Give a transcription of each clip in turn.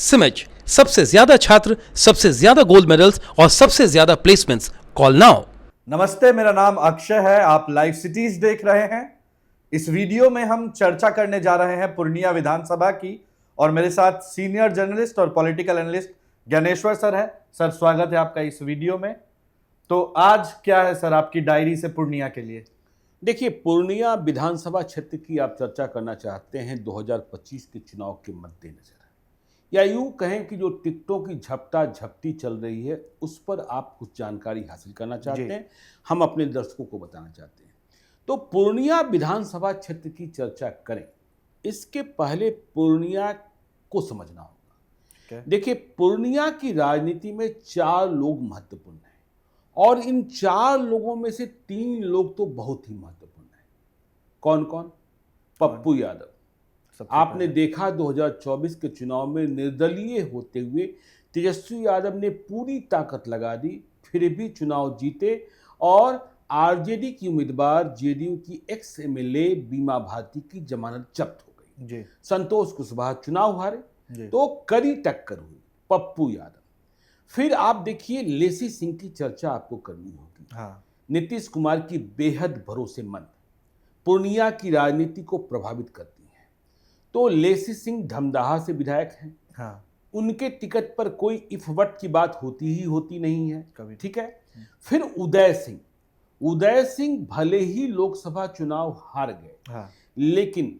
सिमेज, सबसे ज्यादा छात्र, सबसे ज्यादा गोल्ड मेडल्स और सबसे ज्यादा प्लेसमेंट्स। Call now. नमस्ते, मेरा नाम अक्षय है। आप लाइव सिटीज देख रहे हैं। इस वीडियो में हम चर्चा करने जा रहे हैं पूर्णिया विधानसभा की, और मेरे साथ सीनियर जर्नलिस्ट और पॉलिटिकल एनालिस्ट ज्ञानेश्वर सर है। सर, स्वागत है आपका इस वीडियो में। तो आज क्या है सर आपकी डायरी से पूर्णिया के लिए? देखिए, पूर्णिया विधानसभा क्षेत्र की आप चर्चा करना चाहते हैं 2025 के चुनाव के मद्देनजर, या यूं कहें कि जो टिकटों की झपटा झपटी चल रही है उस पर आप कुछ जानकारी हासिल करना चाहते हैं, हम अपने दर्शकों को बताना चाहते हैं। तो पूर्णिया विधानसभा क्षेत्र की चर्चा करें, इसके पहले पूर्णिया को समझना होगा। देखिए, पूर्णिया की राजनीति में 4 लोग महत्वपूर्ण हैं, और इन 4 लोगों में से 3 लोग तो बहुत ही महत्वपूर्ण हैं। कौन कौन? पप्पू यादव। आपने देखा 2024 के चुनाव में निर्दलीय होते हुए तेजस्वी यादव ने पूरी ताकत लगा दी, फिर भी चुनाव जीते, और आरजेडी की उम्मीदवार जेडीयू की एक्स एमएलए बीमा भारती की जमानत जब्त हो गई। संतोष कुशवाहा चुनाव हारे, तो कड़ी टक्कर हुई पप्पू यादव। फिर आप देखिए, लेसी सिंह की चर्चा आपको करनी होगी। नीतीश कुमार की बेहद भरोसेमंद, पूर्णिया की राजनीति को प्रभावित करती है। तो लेसी सिंह धमदाहा से विधायक हैं। उनके टिकट पर कोई इफवट की बात होती ही होती नहीं है कभी, ठीक है। फिर उदय सिंह भले ही लोकसभा चुनाव हार गए, लेकिन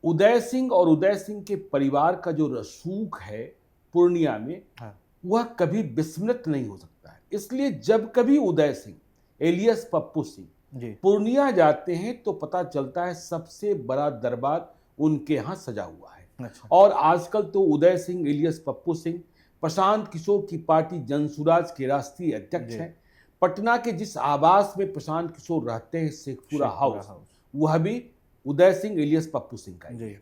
उदय सिंह के परिवार का जो रसूख है पूर्णिया में, वह कभी विस्मृत नहीं हो सकता है। इसलिए जब कभी उदय सिंह एलियस पप्पू सिंह पूर्णिया जाते हैं तो पता चलता है सबसे बड़ा दरबार उनके यहाँ सजा हुआ है। और आजकल तो उदय सिंह एलियस पप्पू सिंह प्रशांत किशोर की पार्टी जनसुराज के राष्ट्रीय अध्यक्ष हैं। पटना के जिस आवास में प्रशांत किशोर रहते हैं, शेखपुरा हाउस, वह भी उदय सिंह एलियस पप्पू सिंह का है।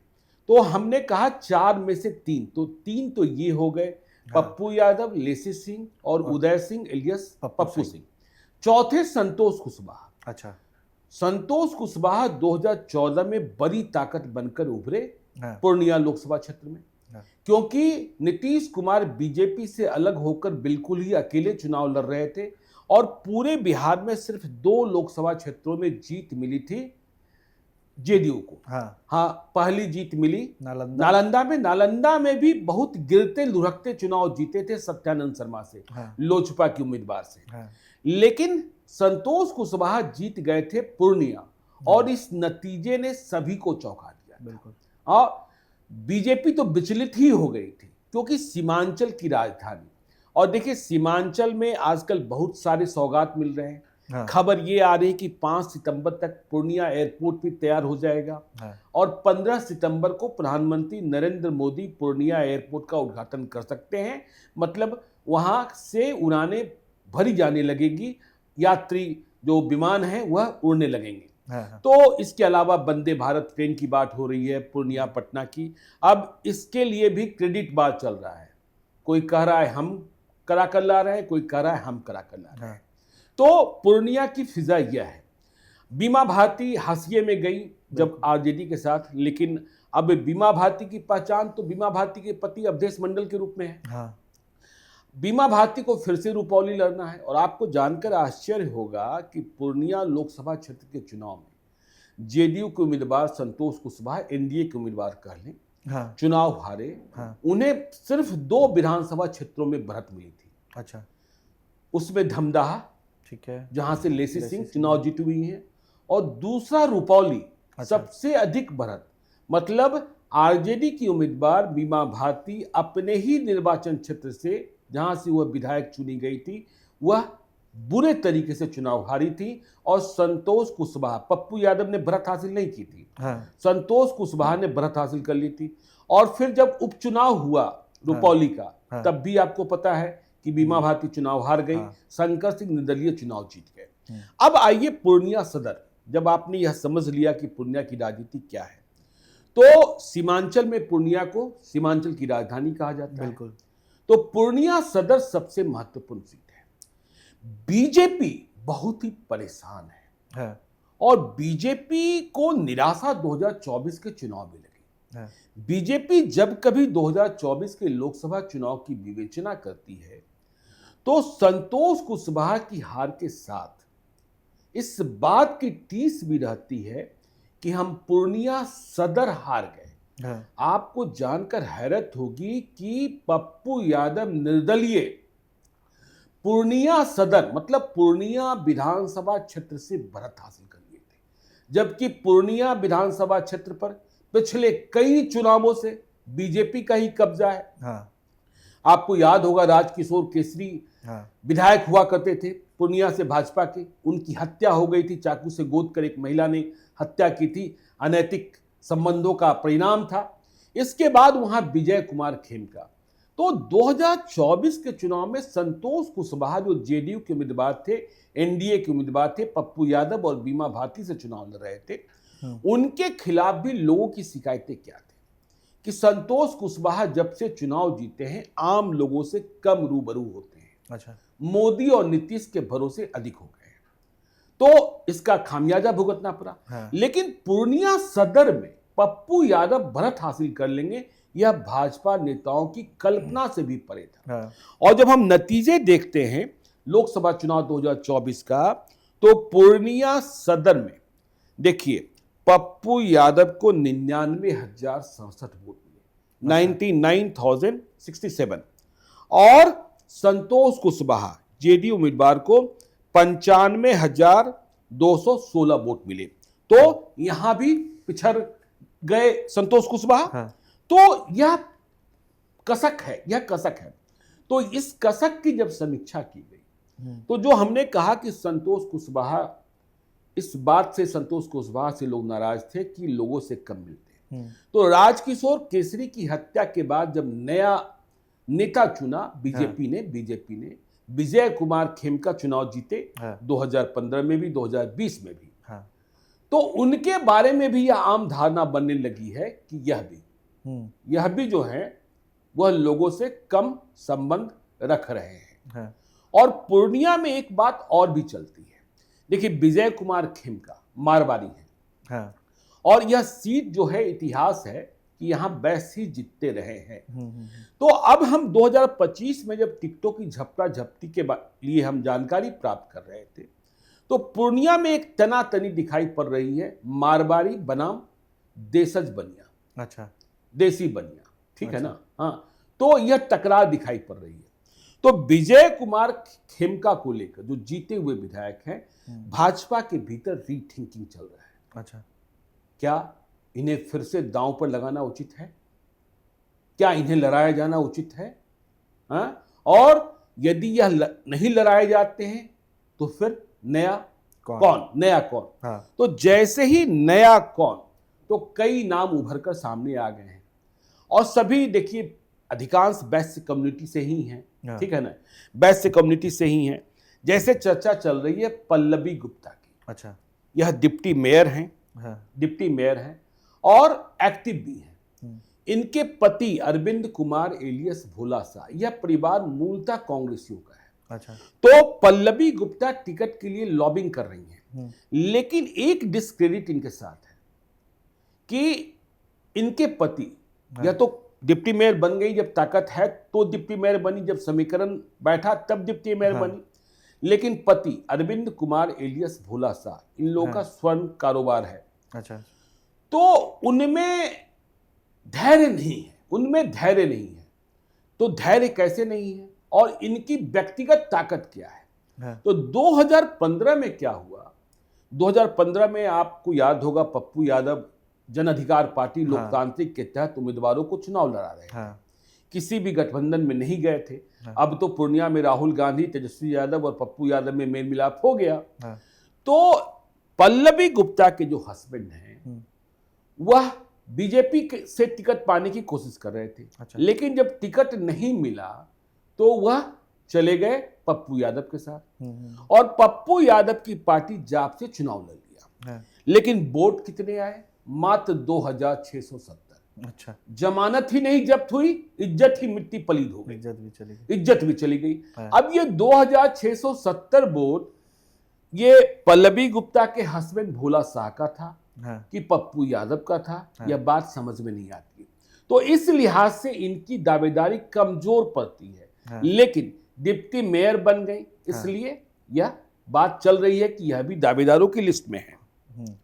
तो हमने कहा 4 में से 3 तो ये हो गए, पप्पू यादव, लेसी सिंह और उदय सिंह एलियस पप्पू सिंह। चौथे संतोष कुशवाहा। संतोष कुशवाहा 2014 में बड़ी ताकत बनकर उभरे पूर्णिया लोकसभा क्षेत्र में, क्योंकि नीतीश कुमार बीजेपी से अलग होकर बिल्कुल ही अकेले चुनाव लड़ रहे थे, और पूरे बिहार में सिर्फ 2 लोकसभा क्षेत्रों में जीत मिली थी जेडीयू को। पहली जीत मिली नालंदा में भी बहुत गिरते लुढ़कते चुनाव जीते थे सत्यानंद शर्मा से, लोजपा की उम्मीदवार से। लेकिन संतोष कुशवाहा जीत गए थे पूर्णिया, और इस नतीजे ने सभी को चौंका दिया। और बीजेपी तो विचलित ही हो गई थी, क्योंकि सीमांचल की राजधानी, और देखिए सीमांचल में आजकल बहुत सारे सौगात मिल रहे हैं। खबर ये आ रही है कि 5 सितंबर तक पूर्णिया एयरपोर्ट भी तैयार हो जाएगा, और 15 सितंबर को प्रधानमंत्री नरेंद्र मोदी पूर्णिया एयरपोर्ट का उद्घाटन कर सकते हैं। मतलब वहां से उड़ानें भरी जाने लगेगी, यात्री जो विमान है वह उड़ने लगेंगे। तो इसके अलावा वंदे भारत ट्रेन की बात हो रही है पूर्णिया पटना की। अब इसके लिए भी क्रेडिट बात चल रहा है, कोई कह रहा है हम करा कर ला रहे हैं, कोई कह रहा है हम करा कर ला रहे हैं। तो पूर्णिया की फिजा यह है। बीमा भारती हाशिए में गई जब आरजेडी के साथ, लेकिन अब बीमा भारती की पहचान तो बीमा भारती के पति अवधेश मंडल के रूप में है। बीमा भारती को फिर से रुपौली लड़ना है, और आपको जानकर आश्चर्य होगा कि पूर्णिया लोकसभा क्षेत्र के चुनाव में जेडीयू के उम्मीदवार संतोष कुशवाहा, एनडीए के उम्मीदवार कह लें, चुनाव हारे। उन्हें सिर्फ 2 विधानसभा क्षेत्रों में बढ़त मिली थी। उसमें धमदाहा, ठीक है, जहां से लेसी सिंह चुनाव जीती हुई है, और दूसरा रुपौली। सबसे अधिक बढ़त, मतलब आरजेडी की उम्मीदवार बीमा भारती अपने ही निर्वाचन क्षेत्र से, जहां से वह विधायक चुनी गई थी, वह बुरे तरीके से चुनाव हारी थी, और संतोष कुशवाहा, पप्पू यादव ने बढ़त हासिल नहीं की थी, संतोष कुशवाहा ने बढ़त हासिल कर ली थी। और फिर जब उपचुनाव हुआ रुपौली का, तब भी आपको पता है कि बीमा भारती चुनाव हार गई, शंकर सिंह निर्दलीय चुनाव जीत गए। अब आइए पूर्णिया सदर। जब आपने यह समझ लिया कि पूर्णिया की राजनीति क्या है, तो सीमांचल में पूर्णिया को सीमांचल की राजधानी कहा जाता है। बिल्कुल। तो पूर्णिया सदर सबसे महत्वपूर्ण सीट है। बीजेपी बहुत ही परेशान है, और बीजेपी को निराशा 2024 के चुनाव में लगी। हाँ, बीजेपी जब कभी 2024 के लोकसभा चुनाव की विवेचना करती है तो संतोष कुशवाहा की हार के साथ इस बात की टीस भी रहती है कि हम पूर्णिया सदर हार गए। हाँ, आपको जानकर हैरत होगी कि पप्पू यादव निर्दलीय पूर्णिया सदर मतलब पूर्णिया विधानसभा क्षेत्र से बढ़त हासिल कर लिए थे, जबकि पूर्णिया विधानसभा क्षेत्र पर पिछले कई चुनावों से बीजेपी का ही कब्जा है। हाँ, आपको याद होगा राजकिशोर केसरी हाँ, विधायक हुआ करते थे पूर्णिया से भाजपा के, उनकी हत्या हो गई थी, चाकू से गोद कर एक महिला ने हत्या की थी, अनैतिक संबंधों का परिणाम था। इसके बाद वहां विजय कुमार खेमका। तो 2024 के चुनाव में संतोष कुशवाहा जो जेडीयू के उम्मीदवार थे, एनडीए के उम्मीदवार थे, पप्पू यादव और बीमा भारती से चुनाव लड़ रहे थे, उनके खिलाफ भी लोगों की शिकायतें क्या थी कि संतोष कुशवाहा जब से चुनाव जीते हैं आम लोगों से कम रूबरू होते हैं, अच्छा, मोदी और नीतीश के भरोसे अधिक हो गए हैं, तो इसका खामियाजा भुगतना पड़ा। हाँ, लेकिन पूर्णिया सदर में पप्पू यादव बढ़त हासिल कर लेंगे यह भाजपा नेताओं की कल्पना से भी परे था। हाँ, और जब हम नतीजे देखते हैं लोकसभा चुनाव 2024 का तो पूर्णिया सदर में देखिए पप्पू यादव को 99,067 वोट मिले, 99,067, और संतोष कुशवाहा जेडीयू उम्मीदवार को 95,216 वोट मिले। तो यहां भी पिछड़ गए संतोष कुशवाहा। हाँ, तो यह कसक है, यह कसक है। तो इस कसक की जब समीक्षा की गई तो जो हमने कहा कि संतोष कुशवाहा, इस बात से संतोष कुशवाहा से लोग नाराज थे कि लोगों से कम मिलते हैं। तो राजकिशोर केसरी की हत्या के बाद जब नया नेता चुना बीजेपी ने विजय कुमार खेमका चुनाव जीते, हाँ, 2015 में भी 2020 में भी, हाँ, तो उनके बारे में भी यह आम धारणा बनने लगी है कि यह भी जो है वह लोगों से कम संबंध रख रहे हैं। हाँ, और पूर्णिया में एक बात और भी चलती है, देखिए विजय कुमार खेमका मारवाड़ी है, हाँ, और यह सीट जो है इतिहास है कि यहां बैस ही जीतते रहे हैं। तो अब हम 2025 में जब टिकटों की झपटा झपटी के लिए हम जानकारी प्राप्त कर रहे थे तो पूर्णिया में एक तनातनी दिखाई पड़ रही है, मारवाड़ी बनाम देसज बनिया, अच्छा, देसी बनिया, ठीक है ना। हाँ, तो यह टकरार दिखाई पड़ रही है। तो विजय कुमार खेमका को लेकर जो जीते हुए विधायक हैं, भाजपा के भीतर रीथिंकिंग चल रहा है। अच्छा, क्या इन्हें फिर से दांव पर लगाना उचित है? क्या इन्हें लड़ाया जाना उचित है? हाँ? और यदि यह नहीं लड़ाए जाते हैं तो फिर नया कौन? हाँ, तो जैसे ही नया कौन, तो कई नाम उभर कर सामने आ गए हैं और सभी देखिए अधिकांश वैश्य कम्युनिटी से ही हैं, हाँ, ठीक है ना, वैश्य कम्युनिटी से ही हैं। जैसे चर्चा चल रही है पल्लवी गुप्ता की, अच्छा, यह डिप्टी मेयर हैं, और एक्टिव भी हैं। इनके पति अरविंद कुमार एलियस भोला शाह, यह परिवार मूलतः कांग्रेसियों का है। अच्छा, तो पल्लवी गुप्ता टिकट के लिए लॉबिंग कर रही हैं, लेकिन एक डिस्क्रेडिट इनके साथ है कि इनके पति या तो डिप्टी मेयर बन गई, जब ताकत है तो डिप्टी मेयर बनी, जब समीकरण बैठा तब डिप्टी मेयर बनी, लेकिन पति अरविंद कुमार एलियस भोला शाह, इन लोगों का स्वर्ण कारोबार है। अच्छा, तो उनमें धैर्य नहीं है। तो धैर्य कैसे नहीं है और इनकी व्यक्तिगत ताकत क्या है? हाँ, तो 2015 में क्या हुआ? 2015 में आपको याद होगा पप्पू यादव जन अधिकार पार्टी लोकतांत्रिक के तहत उम्मीदवारों को चुनाव लड़ा रहे थे। हाँ, किसी भी गठबंधन में नहीं गए थे। हाँ, अब तो पूर्णिया में राहुल गांधी, तेजस्वी यादव और पप्पू यादव में मेल मिलाप हो गया। हाँ, तो पल्लवी गुप्ता के जो हस्बैंड हैं वह बीजेपी से टिकट पाने की कोशिश कर रहे थे। अच्छा, लेकिन जब टिकट नहीं मिला तो वह चले गए पप्पू यादव के साथ और पप्पू यादव की पार्टी जाप से चुनाव लड़ लिया। हाँ, लेकिन वोट कितने आए? मात्र 2,670। अच्छा, जमानत ही नहीं जब्त हुई, इज्जत ही मिट्टी पलीद हो गई, इज्जत भी चली गई। हाँ, अब ये 2,670 वोट ये पल्लवी गुप्ता के हस्बैंड भोला शाह का था हाँ, कि पप्पू यादव का था, यह बात समझ में नहीं आती। तो इस लिहाज से इनकी दावेदारी कमजोर पड़ती है। हाँ। लेकिन डिप्टी मेयर बन गई, इसलिए यह बात चल रही है कि यह भी दावेदारों की लिस्ट में है। हम्म,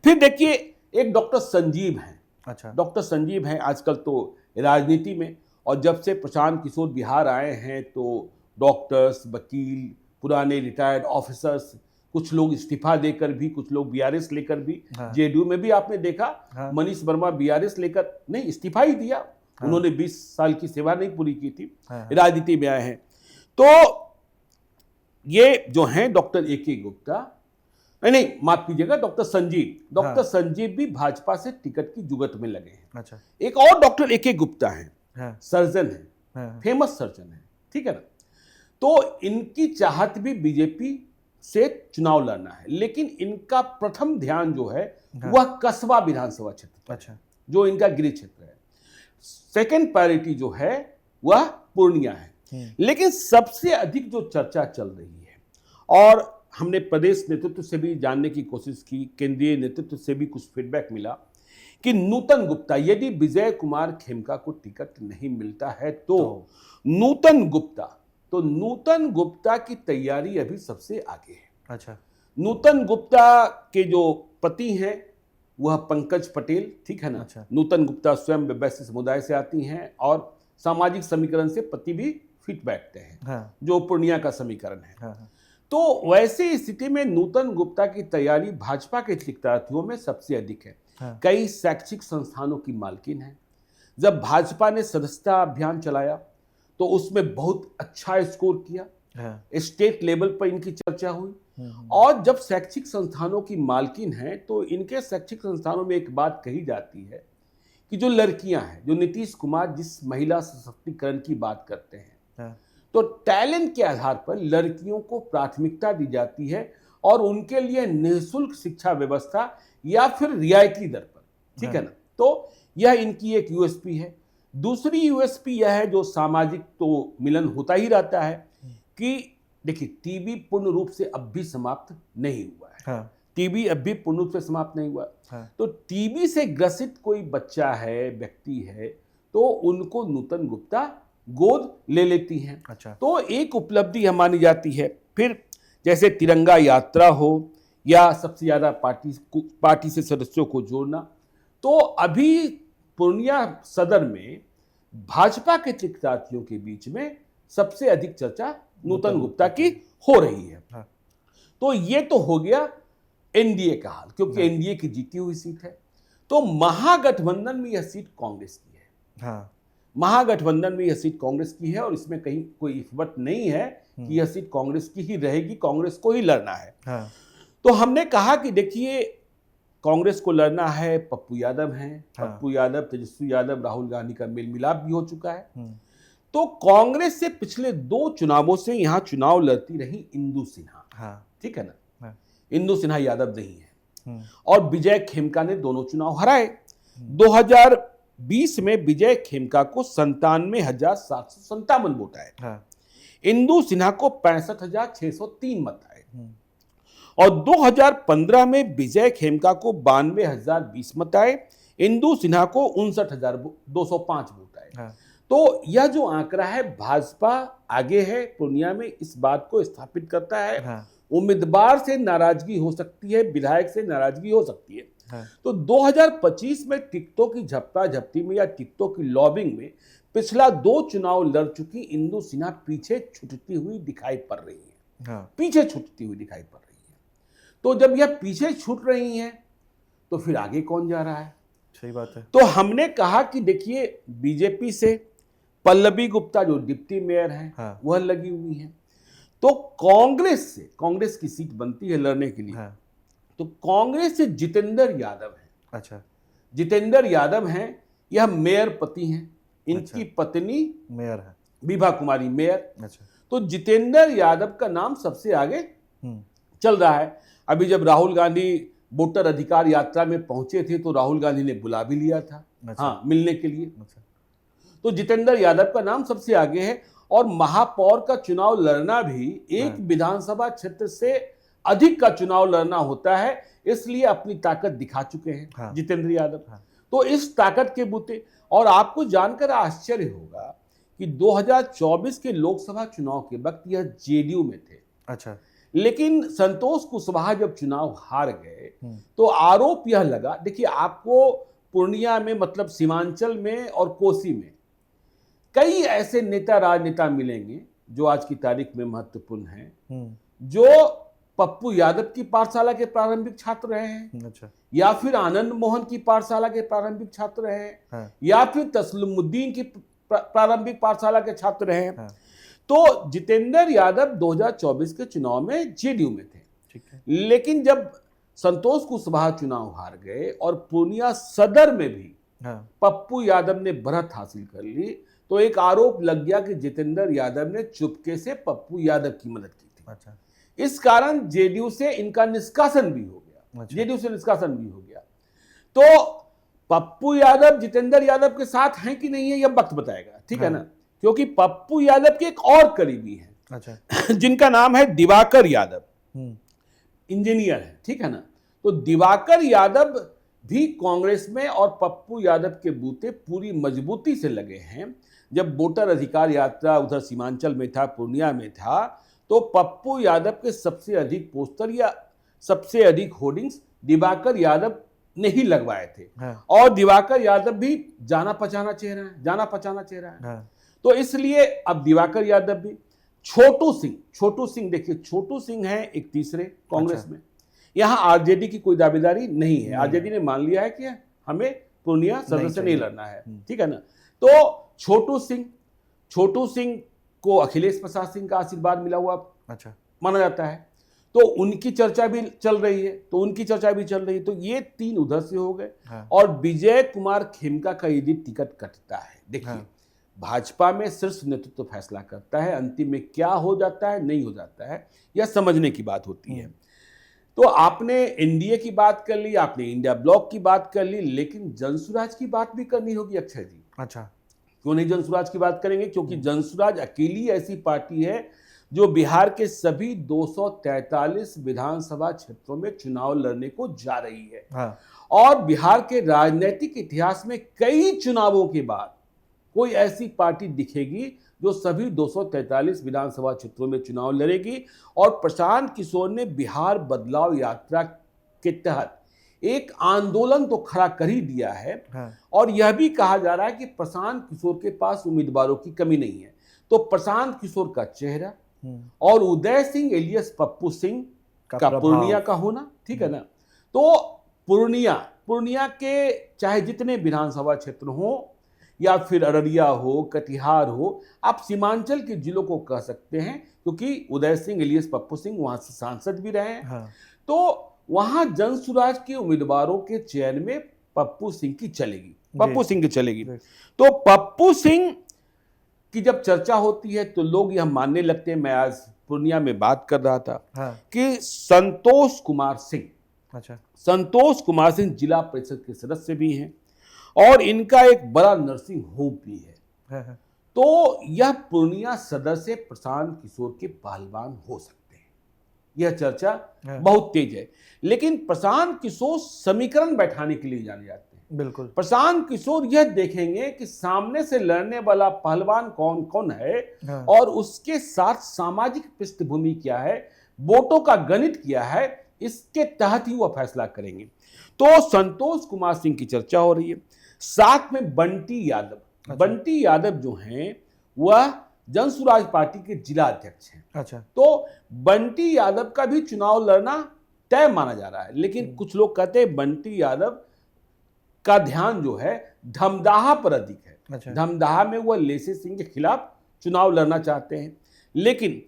फिर देखिए, एक डॉक्टर संजीव हैं। अच्छा, डॉक्टर संजीव हैं आजकल तो राजनीति में, और जब से प्रशांत किशोर बिहार आए हैं तो डॉक्टर्स, वकील, पुराने रिटायर्ड ऑफिसर्स, कुछ लोग इस्तीफा देकर भी, कुछ लोग बीआरएस लेकर भी, हाँ। जेडीयू में भी आपने देखा, हाँ। मनीष वर्मा बीआरएस लेकर नहीं, इस्तीफा ही दिया। उन्होंने 20 साल की सेवा नहीं पूरी की थी, हाँ। राजनीति में आए हैं। तो ये जो हैं डॉक्टर ए.के. गुप्ता, नहीं माफ कीजिएगा, डॉक्टर संजीव, डॉक्टर संजीव भी भाजपा से टिकट की जुगत में लगे हैं। अच्छा, एक और डॉक्टर ए.के. गुप्ता हैं, हाँ, सर्जन हैं, हाँ, फेमस सर्जन है, ठीक है ना। तो इनकी चाहत भी बीजेपी से चुनाव लड़ना है, लेकिन इनका प्रथम ध्यान जो है वह कसबा विधानसभा क्षेत्र पर, अच्छा, जो इनका गृह क्षेत्र है। सेकंड प्रायोरिटी जो है वह पूर्णिया है। लेकिन सबसे अधिक जो चर्चा चल रही है, और हमने प्रदेश नेतृत्व से भी जानने की कोशिश की, केंद्रीय नेतृत्व से भी कुछ फीडबैक मिला कि नूतन गुप्ता, यदि विजय कुमार खेमका को टिकट नहीं मिलता है तो नूतन गुप्ता की तैयारी अभी सबसे आगे है। अच्छा, नूतन गुप्ता के जो पति हैं वह पंकज पटेल, ठीक है ना। अच्छा। नूतन गुप्ता स्वयं वैश्य समुदाय से आती हैं और सामाजिक समीकरण से पति भी फिट बैठते हैं, हाँ, जो पूर्णिया का समीकरण है। हाँ, हाँ, तो वैसी स्थिति में नूतन गुप्ता की तैयारी भाजपा के शिक्षार्थियों में सबसे अधिक है। हाँ। कई शैक्षिक संस्थानों की मालकिन है। जब भाजपा ने सदस्यता अभियान चलाया तो उसमें बहुत अच्छा स्कोर किया, हाँ, स्टेट लेवल पर इनकी चर्चा हुई। और जब शैक्षिक संस्थानों की मालकिन है तो इनके शैक्षिक संस्थानों में एक बात कही जाती है कि जो लड़कियां हैं, जो नीतीश कुमार जिस महिला सशक्तिकरण की बात करते हैं, हाँ, तो टैलेंट के आधार पर लड़कियों को प्राथमिकता दी जाती है और उनके लिए निःशुल्क शिक्षा व्यवस्था या फिर रियायती दर पर, ठीक है ना। तो यह इनकी एक यूएसपी है। दूसरी यूएसपी यह है, जो सामाजिक तो मिलन होता ही रहता है, कि देखिए टीबी पूर्ण रूप से अब भी समाप्त नहीं हुआ है। हाँ, टीबी अब भी पूर्ण रूप से समाप्त नहीं हुआ। हाँ, तो टीबी से ग्रसित कोई बच्चा है, व्यक्ति है, तो उनको नूतन गुप्ता गोद ले लेती हैं। अच्छा, तो एक उपलब्धि यह मानी जाती है। फिर जैसे तिरंगा यात्रा हो या सबसे ज्यादा पार्टी से सदस्यों को जोड़ना, तो अभी पूर्णिया सदर में भाजपा के शिक्षार्थियों के बीच में सबसे अधिक चर्चा नूतन गुप्ता की हो रही है। हाँ, तो ये तो हो गया एनडीए का हाल, क्योंकि एनडीए की जीती हुई सीट है। तो महागठबंधन में यह सीट कांग्रेस की है। हाँ, महागठबंधन में यह सीट कांग्रेस की है और इसमें कहीं कोई इफवट नहीं है कि यह सीट कांग्रेस की ही रहेगी, कांग्रेस को ही लड़ना है। हाँ, तो हमने कहा कि देखिए, कांग्रेस को लड़ना है, पप्पू यादव हैं, पप्पू यादव, तेजस्वी यादव, राहुल गांधी का मेल मिलाप भी हो चुका है। तो कांग्रेस से पिछले 2 चुनावों से यहां चुनाव लड़ती रही इंदु सिन्हा, हाँ, ठीक है ना। हाँ, इंदु सिन्हा यादव नहीं है, हम्म, और विजय खेमका ने दोनों चुनाव हराए। 2020 में विजय खेमका को 97,757 वोट आए, हाँ, इंदु सिन्हा को 65,603 मत आए। और 2015 में विजय खेमका को 92,020 मत आए, इंदु सिन्हा को 59,205 वोट आए। हाँ, तो यह जो आंकड़ा है, भाजपा आगे है पूर्णिया में, इस बात को स्थापित करता है। हाँ, उम्मीदवार से नाराजगी हो सकती है, विधायक से नाराजगी हो सकती है। हाँ, तो 2025 में टिकटों की झपटा झपटी में या टिकटों की लॉबिंग में पिछला 2 चुनाव लड़ चुकी इंदु सिन्हा पीछे छूटती हुई दिखाई पड़ रही है, हाँ, पीछे छूटती हुई दिखाई पड़ रही है। तो जब यह पीछे छूट रही हैं तो फिर आगे कौन जा रहा है? सही बात है। तो हमने कहा कि देखिए, बीजेपी से पल्लवी गुप्ता जो डिप्टी मेयर हैं, हाँ, वह लगी हुई हैं। तो कांग्रेस से, कांग्रेस की सीट बनती है लड़ने के लिए, हाँ, तो कांग्रेस से जितेंद्र यादव हैं। अच्छा, जितेंद्र यादव हैं, यह मेयर पति हैं, इनकी पत्नी मेयर है, विभा कुमारी मेयर। अच्छा, तो जितेंद्र यादव का नाम सबसे आगे चल रहा है। अभी जब राहुल गांधी वोटर अधिकार यात्रा में पहुंचे थे तो राहुल गांधी ने बुला भी लिया था, अच्छा, हाँ, मिलने के लिए। अच्छा, तो जितेंद्र यादव का नाम सबसे आगे है। और महापौर का चुनाव लड़ना भी एक विधानसभा क्षेत्र से अधिक का चुनाव लड़ना होता है, इसलिए अपनी ताकत दिखा चुके हैं हाँ। जितेंद्र यादव। हाँ। तो इस ताकत के बूते, और आपको जानकर आश्चर्य होगा कि 2024 के लोकसभा चुनाव के वक्त यह जेडीयू में थे, अच्छा। लेकिन संतोष कुशवाहा जब चुनाव हार गए तो आरोप यह लगा, देखिए आपको पूर्णिया में, मतलब सीमांचल में और कोसी में कई ऐसे नेता राजनेता मिलेंगे जो आज की तारीख में महत्वपूर्ण हैं, जो पप्पू यादव की पाठशाला के प्रारंभिक छात्र रहे हैं, अच्छा। या फिर आनंद मोहन की पाठशाला के प्रारंभिक छात्र रहे हैं, हाँ। या फिर तस्लीमुद्दीन की प्रारंभिक पाठशाला के छात्र रहे हैं। हाँ। तो जितेंद्र यादव 2024 के चुनाव में जेडीयू में थे, ठीक है। लेकिन जब संतोष कुशवाहा चुनाव हार गए और पूर्णिया सदर में भी हाँ। पप्पू यादव ने बढ़त हासिल कर ली, तो एक आरोप लग गया कि जितेंद्र यादव ने चुपके से पप्पू यादव की मदद की थी। अच्छा। इस कारण जेडीयू से इनका निष्कासन भी हो गया। अच्छा। जेडीयू से निष्कासन भी हो गया। तो पप्पू यादव जितेंद्र यादव के साथ हैं कि नहीं है, यह वक्त बताएगा, ठीक है ना, क्योंकि पप्पू यादव के एक और करीबी हैं, अच्छा, जिनका नाम है दिवाकर यादव, इंजीनियर है, ठीक है ना। तो दिवाकर यादव भी कांग्रेस में और पप्पू यादव के बूते पूरी मजबूती से लगे हैं। जब वोटर अधिकार यात्रा उधर सीमांचल में था, पूर्णिया में था, तो पप्पू यादव के सबसे अधिक पोस्टर या सबसे अधिक होर्डिंग्स दिवाकर यादव ने ही लगवाए थे। हाँ। और दिवाकर यादव भी जाना पहचाना चेहरा है, जाना पहचाना चेहरा है। हाँ। तो इसलिए अब दिवाकर यादव भी, छोटू सिंह देखिए, छोटू सिंह है एक तीसरे कांग्रेस अच्छा। में। यहाँ आरजेडी की कोई दावेदारी नहीं है, आरजेडी ने मान लिया है कि हमें पूर्णिया सदर से नहीं लड़ना है, ठीक है ना। तो छोटू सिंह को अखिलेश प्रसाद सिंह का आशीर्वाद मिला हुआ अच्छा माना जाता है, तो उनकी चर्चा भी चल रही है। तो ये तीन उधर से हो गए। हाँ। और विजय कुमार खेमका का यदि टिकट कटता है, देखिए हाँ। भाजपा में शीर्ष नेतृत्व फैसला करता है, अंतिम में क्या हो जाता है नहीं हो जाता है यह समझने की बात होती है। तो आपने एनडीए की बात कर ली, आपने इंडिया ब्लॉक की बात कर ली, लेकिन जनसुराज की बात भी करनी होगी अक्षय जी। अच्छा। क्यों नहीं जनसुराज की बात करेंगे, क्योंकि जनसुराज अकेली ऐसी पार्टी है जो बिहार के सभी 243 विधानसभा क्षेत्रों में चुनाव लड़ने को जा रही है। हाँ। और बिहार के राजनीतिक इतिहास में कई चुनावों के बाद कोई ऐसी पार्टी दिखेगी जो सभी 243 विधानसभा क्षेत्रों में चुनाव लड़ेगी। और प्रशांत किशोर ने बिहार बदलाव यात्रा के तहत एक आंदोलन तो खड़ा कर ही दिया है। हाँ। और यह भी कहा जा रहा है कि प्रशांत किशोर के पास उम्मीदवारों की कमी नहीं है। तो प्रशांत किशोर का चेहरा और उदय सिंह एलियस पप्पू सिंह का पूर्णिया का होना, ठीक है ना। तो पूर्णिया के चाहे जितने विधानसभा क्षेत्र हो या फिर अररिया हो, कटिहार हो, आप सीमांचल के जिलों को कह सकते हैं, क्योंकि उदय सिंह एलियस पप्पू सिंह वहां से सांसद भी रहे हैं। हाँ। तो वहां जनसुराज के उम्मीदवारों के चयन में पप्पू सिंह की चलेगी। तो पप्पू सिंह की जब चर्चा होती है तो लोग यह मानने लगते हैं, मैं आज पूर्णिया में बात कर रहा था, हाँ। कि संतोष कुमार सिंह जिला परिषद के सदस्य भी हैं और इनका एक बड़ा नर्सिंग होम भी है। हाँ। तो यह पूर्णिया सदर से प्रशांत किशोर के पहलवान हो सकते हैं, यह चर्चा बहुत तेज है। लेकिन प्रशांत किशोर समीकरण बैठाने के लिए जाने जाते हैं। बिल्कुल। प्रशांत किशोर यह देखेंगे कि सामने से लड़ने वाला पहलवान कौन कौन है, हाँ। और उसके साथ सामाजिक पृष्ठभूमि क्या है, वोटों का गणित क्या है, इसके तहत ही वह फैसला करेंगे। तो संतोष कुमार सिंह की चर्चा हो रही है, साथ में बंटी यादव। अच्छा। बंटी यादव जो हैं वह जनसुराज पार्टी के जिला अध्यक्ष हैं। अच्छा। तो बंटी यादव का भी चुनाव लड़ना तय माना जा रहा है, लेकिन कुछ लोग कहते हैं बंटी यादव का ध्यान जो है धमदाहा पर अधिक है। अच्छा। धमदाहा में वह लेसे सिंह के खिलाफ चुनाव लड़ना चाहते हैं, लेकिन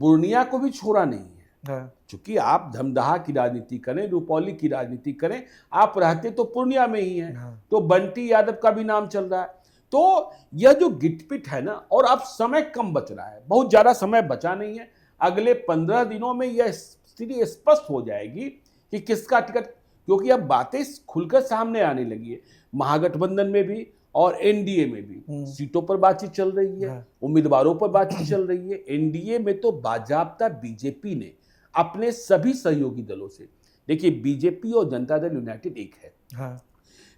पूर्णिया को भी छोड़ा नहीं है। हाँ। चूंकि आप धमदाहा की राजनीति करें, रुपौली की राजनीति करें, आप रहते तो पूर्णिया में ही हैं। हाँ। तो बंटी यादव का भी नाम चल रहा है। तो यह जो गिटपिट है ना, और अब समय कम बच रहा है, बहुत ज्यादा समय बचा नहीं है। अगले 15 दिनों में यह स्थिति स्पष्ट हो जाएगी कि किसका टिकट, क्योंकि अब बातें खुलकर सामने आने लगी है। महागठबंधन में भी और एनडीए में भी सीटों पर बातचीत चल रही है, उम्मीदवारों पर बातचीत चल रही है। एनडीए में तो बाजाबता बीजेपी ने अपने सभी सहयोगी दलों से। देखिए, बीजेपी और जनता दल यूनाइटेड एक है, हाँ,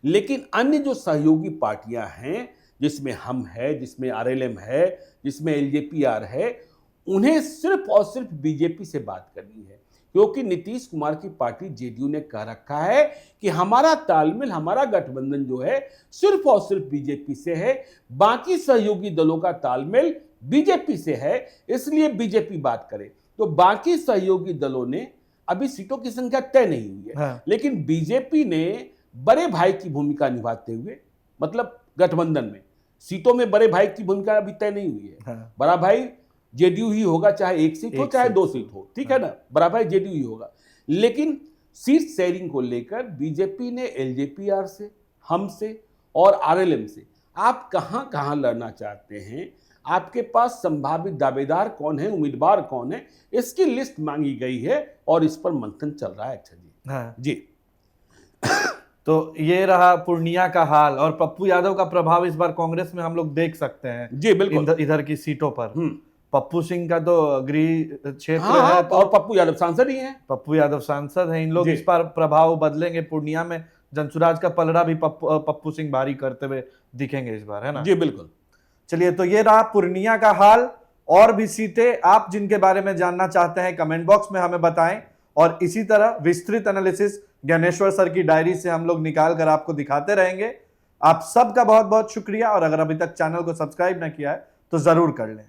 लेकिन अन्य जो सहयोगी पार्टियां हैं, जिसमें हम है, जिसमें आरएलएम है, जिसमें एलजेपीआर है, उन्हें सिर्फ और सिर्फ बीजेपी से बात करनी है, क्योंकि नीतीश कुमार की पार्टी जेडीयू ने कह रखा है कि हमारा तालमेल, हमारा गठबंधन जो है सिर्फ और सिर्फ बीजेपी से है, बाकी सहयोगी दलों का तालमेल बीजेपी से है, इसलिए बीजेपी बात करे। तो बाकी सहयोगी दलों ने अभी सीटों की संख्या तय नहीं हुई है, हाँ। लेकिन बीजेपी ने बड़े भाई की भूमिका निभाते हुए, मतलब गठबंधन में सीटों में बड़े भाई की भूमिका अभी तय नहीं हुई है। हाँ। बड़ा भाई जेडीयू ही होगा, चाहे एक सीट हो एक चाहे सीट दो सीट हो, ठीक है ना, बड़ा भाई जेडीयू ही होगा। लेकिन सीट शेयरिंग को लेकर बीजेपी ने एलजेपीआर से, हमसे और आरएलएम से आप कहां कहां लड़ना चाहते हैं, आपके पास संभावित दावेदार कौन है, उम्मीदवार कौन है, इसकी लिस्ट मांगी गई है और इस पर मंथन चल रहा है। अच्छा जी, हाँ। जी। तो ये रहा पूर्णिया का हाल, और पप्पू यादव का प्रभाव इस बार कांग्रेस में हम लोग देख सकते हैं। जी बिल्कुल। इधर की सीटों पर पप्पू सिंह का तो गृह क्षेत्र हाँ, है, तो और पप्पू यादव सांसद ही हैं। पप्पू यादव सांसद हैं, इन लोग जी। इस बार प्रभाव बदलेंगे। पूर्णिया में जनसुराज का पलड़ा भी पप्पू सिंह भारी करते हुए दिखेंगे इस बार, है ना? जी बिल्कुल। चलिए, तो ये रहा पूर्णिया का हाल। और भी सीटें आप जिनके बारे में जानना चाहते हैं, कमेंट बॉक्स में हमें बताएं, और इसी तरह विस्तृत एनालिसिस ज्ञानेश्वर सर की डायरी से हम लोग निकाल कर आपको दिखाते रहेंगे। आप सबका बहुत बहुत शुक्रिया, और अगर अभी तक चैनल को सब्सक्राइब ना किया है तो जरूर कर लें।